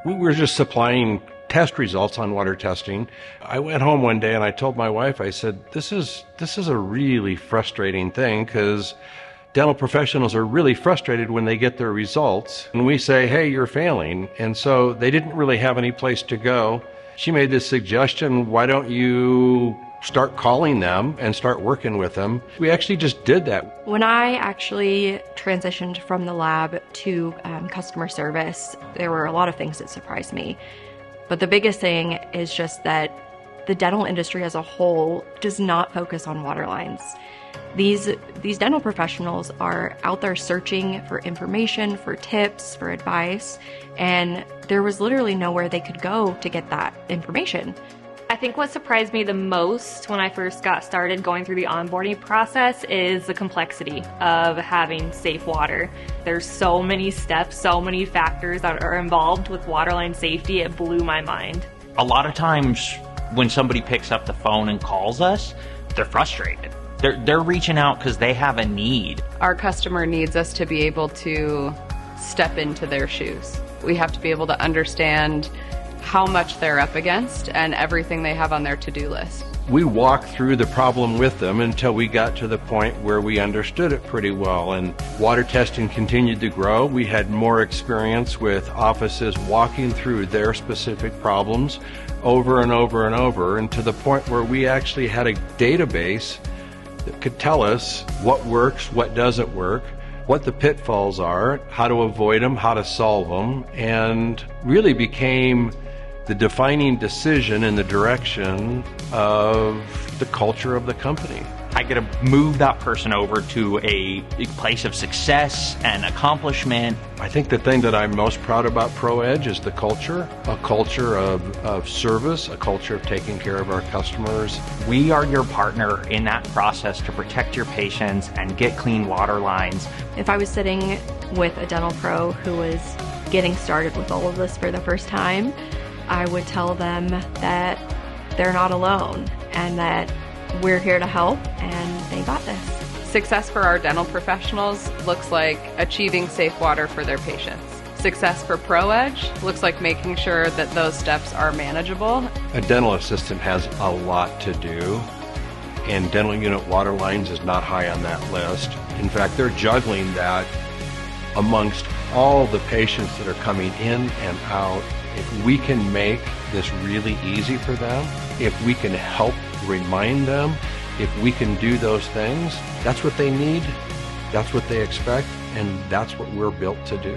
We were just supplying test results on water testing. I went home one day and I told my wife, I said, this is a really frustrating thing, because dental professionals are really frustrated when they get their results and we say, hey, you're failing. And so they didn't really have any place to go. She made this suggestion, why don't you start calling them and start working with them? We actually just did that. When I actually transitioned from the lab to customer service, there were a lot of things that surprised me. But the biggest thing is just that the dental industry as a whole does not focus on water lines. These dental professionals are out there searching for information, for tips, for advice, and there was literally nowhere they could go to get that information. I think what surprised me the most when I first got started going through the onboarding process is the complexity of having safe water. There's so many steps, so many factors that are involved with waterline safety. It blew my mind. A lot of times when somebody picks up the phone and calls us, they're frustrated. They're reaching out because they have a need. Our customer needs us to be able to step into their shoes. We have to be able to understand how much they're up against and everything they have on their to-do list. We walked through the problem with them until we got to the point where we understood it pretty well, and water testing continued to grow. We had more experience with offices walking through their specific problems over and over and over, and to the point where we actually had a database that could tell us what works, what doesn't work, what the pitfalls are, how to avoid them, how to solve them, and really became the defining decision in the direction of the culture of the company. I get to move that person over to a place of success and accomplishment. I think the thing that I'm most proud about ProEdge is the culture, a culture of service, a culture of taking care of our customers. We are your partner in that process to protect your patients and get clean water lines. If I was sitting with a dental pro who was getting started with all of this for the first time, I would tell them that they're not alone and that we're here to help and they got this. Success for our dental professionals looks like achieving safe water for their patients. Success for ProEdge looks like making sure that those steps are manageable. A dental assistant has a lot to do, and dental unit water lines is not high on that list. In fact, they're juggling that amongst all the patients that are coming in and out. If we can make this really easy for them, if we can help remind them, if we can do those things, that's what they need, that's what they expect, and that's what we're built to do.